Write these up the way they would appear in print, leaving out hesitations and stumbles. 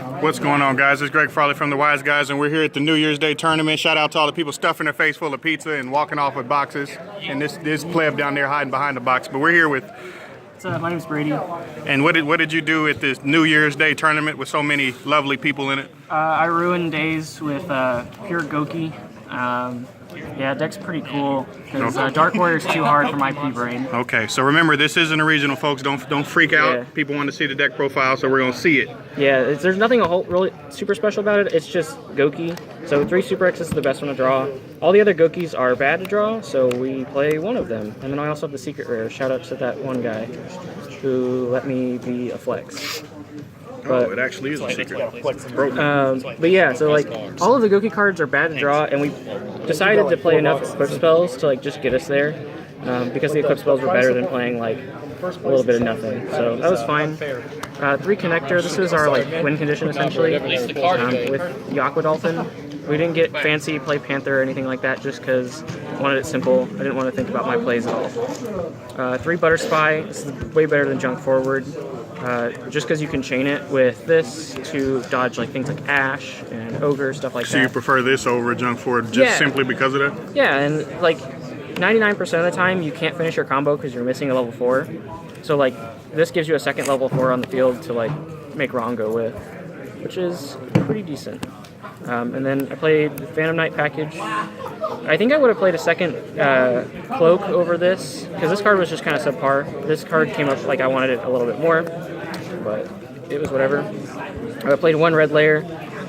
What's going on, guys? It's Greg Farley from the Wise Guys, and we're here at the New Year's Day tournament. Shout out to all the people stuffing their face full of pizza and walking off with boxes. And this pleb down there hiding behind the box. But we're here with... My name's Brady. And what did you do at this New Year's Day tournament with so many lovely people in it? I ruined days with pure Goki. Yeah, deck's pretty cool because Dark Warrior's too hard for my P-brain. Okay, so remember, this isn't a regional, folks. Don't freak out. Yeah. People want to see the deck profile, so we're going to see it. Yeah, there's nothing really super special about it. It's just Goki. So 3 Super X is the best one to draw. All the other Gokis are bad to draw, so we play one of them. And then I also have the secret rare. Shout out to that one guy who let me be a flex. But, it actually is a secret. But yeah, so like all of the Goki cards are bad to draw, and we decided to play enough equip spells to like just get us there, because the equip spells were better than playing like a little bit of nothing. So that was fine. 3 Connector. This is our like win condition essentially. With the Aqua Dolphin, we didn't get fancy play Panther or anything like that, just because I wanted it simple. I didn't want to think about my plays at all. 3 Butter Spy. This is way better than Junk Forward. Just because you can chain it with this to dodge like things like Ash and Ogre, stuff like that. So you prefer this over Junk Forward just simply because of that? Yeah, and like 99% of the time you can't finish your combo because you're missing a level 4. So like this gives you a second level 4 on the field to like make Rongo with, which is pretty decent. And then I played the Phantom Knight package. I think I would have played a second Cloak over this, because this card was just kind of subpar. This card came up like I wanted it a little bit more, but it was whatever. I played 1 Red Layer.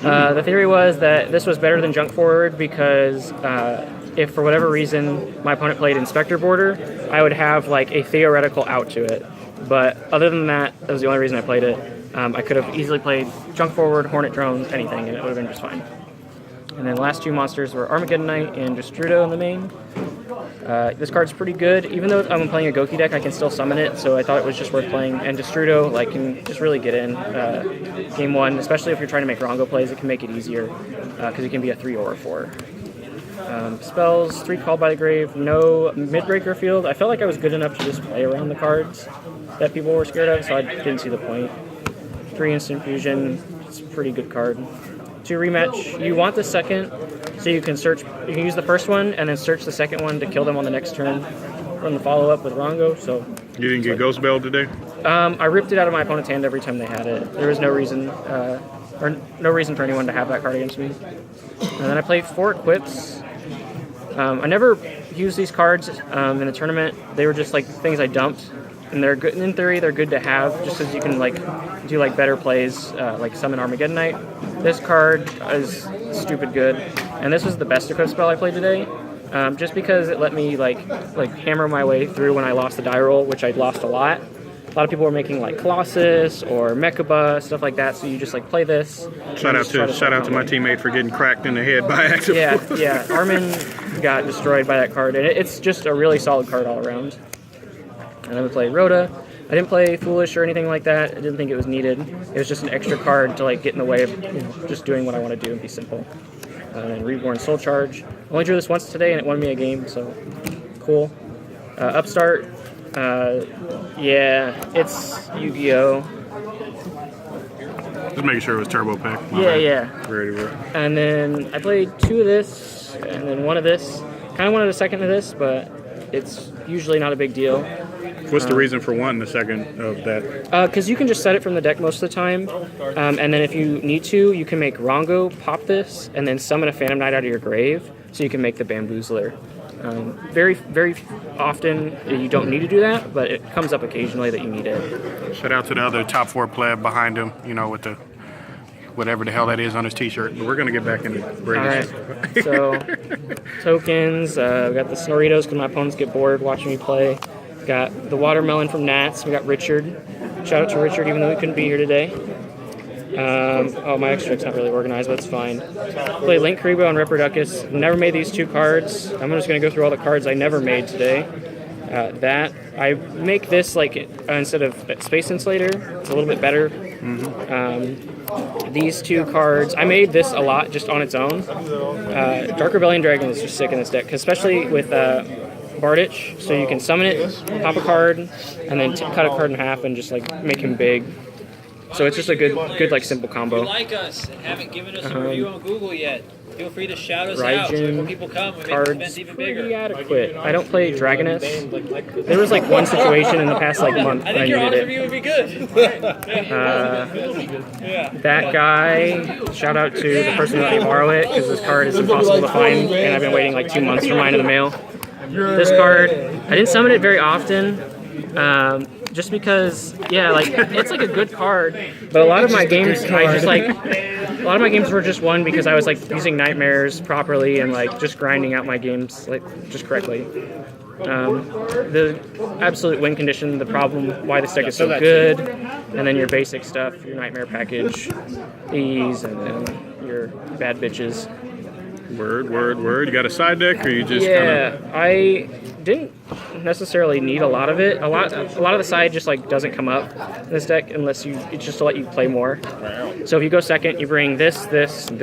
The theory was that this was better than Junk Forward because if for whatever reason my opponent played Inspector Border, I would have like a theoretical out to it. But other than that, that was the only reason I played it. I could have easily played Junk Forward, Hornet Drones, anything, and it would have been just fine. And then the last 2 monsters were Armageddon Knight and Destrudo in the main. This card's pretty good. Even though I'm playing a Goki deck, I can still summon it, so I thought it was just worth playing. And Destrudo can just really get in game 1, especially if you're trying to make Rongo plays. It can make it easier, because it can be a 3 or a 4. Spells, 3 Called by the Grave, no Midbreaker Field. I felt like I was good enough to just play around the cards that people were scared of, so I didn't see the point. 3 Instant Fusion, it's a pretty good card. 2 Rematch, you want the second, so you can use the first one and then search the second one to kill them on the next turn from the follow-up with Rongo, so... You didn't get Ghost Bell today? I ripped it out of my opponent's hand every time they had it. There was no reason for anyone to have that card against me. And then I played 4 Equips. I never used these cards in the tournament. They were just like things I dumped. And they're good in theory. They're good to have, just because you can like do like better plays, like summon Armageddon Knight. This card is stupid good, and this was the best equip spell I played today, just because it let me like hammer my way through when I lost the die roll, which I'd lost a lot. A lot of people were making like Colossus or Mechaba, stuff like that. So you just like play this. Shout out to my teammate for getting cracked in the head by accident. Yeah. Armin got destroyed by that card, and it's just a really solid card all around. And then we played Rhoda. I didn't play Foolish or anything like that. I didn't think it was needed. It was just an extra card to like get in the way of just doing what I want to do and be simple. And then Reborn Soul Charge. I only drew this once today and it won me a game, so cool. Upstart. Yeah, it's Yu-Gi-Oh! Just making sure it was Turbo Pack. Yeah. Ready to work. And then I played 2 of this and then 1 of this. Kind of wanted a second of this, but it's usually not a big deal. What's the reason for wanting the second of that? Because you can just set it from the deck most of the time, and then if you need to, you can make Rongo pop this, and then summon a Phantom Knight out of your grave, so you can make the Bamboozler. Very, very often you don't need to do that, but it comes up occasionally that you need it. Shout out to the other top 4 pleb behind him, with the whatever the hell that is on his t-shirt. But we're going to get back into Brady's. All right, so tokens, we got the Snoritos because my opponents get bored watching me play. Got the Watermelon from Nats. We got Richard. Shout out to Richard, even though he couldn't be here today. My extract's not really organized, but it's fine. Played Link Karibo and Reproducus. Never made these 2 cards. I'm just going to go through all the cards I never made today. I make this like instead of Space Insulator. It's a little bit better. These 2 cards, I made this a lot just on its own. Dark Rebellion Dragon is just sick in this deck, especially with Bardich, so you can summon it, pop a card, and then cut a card in half and just like make him big. So it's just a good like simple combo. If you like us and haven't given us a review on Google yet, feel free to shout us out. Raijin When people come, we make the cards event even pretty bigger. adequate. I don't play Dragoness. There was like one situation in the past like month I when I think your honest needed review would be good. it. That guy, shout out to the person who let me borrow it because this card is impossible to find and I've been waiting like 2 months for mine in the mail. This card, I didn't summon it very often. Just because, yeah, like it's like a good card, but a lot of my games, a lot of my games were just won because I was like using nightmares properly and like just grinding out my games like just correctly. The absolute win condition, the problem why this deck is so good, and then your basic stuff, your nightmare package, these, and then your bad bitches. Word. You got a side deck, or you just I didn't necessarily need a lot of it. A lot of the side just like doesn't come up in this deck unless it's just to let you play more. So if you go second, you bring this, and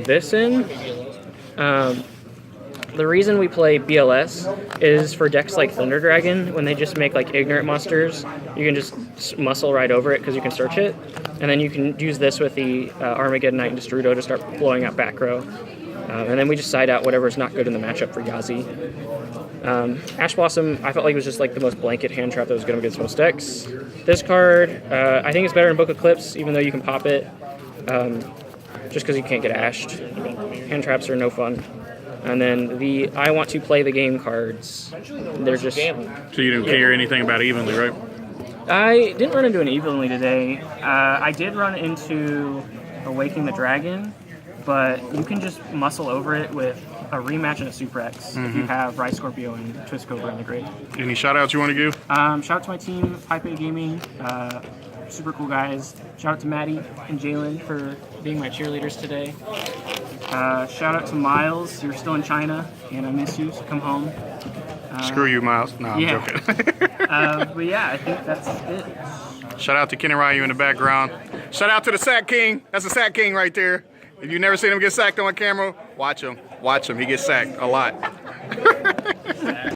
this in. The reason we play BLS is for decks like Thunder Dragon, when they just make like ignorant monsters, you can just muscle right over it because you can search it, and then you can use this with the Armageddon Knight and Destrudo to start blowing out back row. And then we just side out whatever's not good in the matchup for Yazi. Ash Blossom, I felt like it was just like the most blanket hand trap that was good against most decks. This card, I think it's better in Book Eclipse, even though you can pop it, just because you can't get ashed. Hand traps are no fun. And then the I want to play the game cards, they're just... So you didn't care anything about evenly, right? I didn't run into an evenly today. I did run into Awakening the Dragon, but you can just muscle over it with a rematch and a Super X if you have Rise Scorpio and Twist Cobra in the grid. Any shout outs you want to give? Shout out to my team, Pipe A Gaming, super cool guys. Shout out to Maddie and Jalen for being my cheerleaders today. Shout out to Miles, you're still in China, and I miss you, so come home. Screw you, Miles. No, I'm joking. But yeah, I think that's it. Shout out to Kenny Ryu in the background. Shout out to the Sack King. That's the Sack King right there. If you've never seen him get sacked on camera, watch him. Watch him. He gets sacked a lot.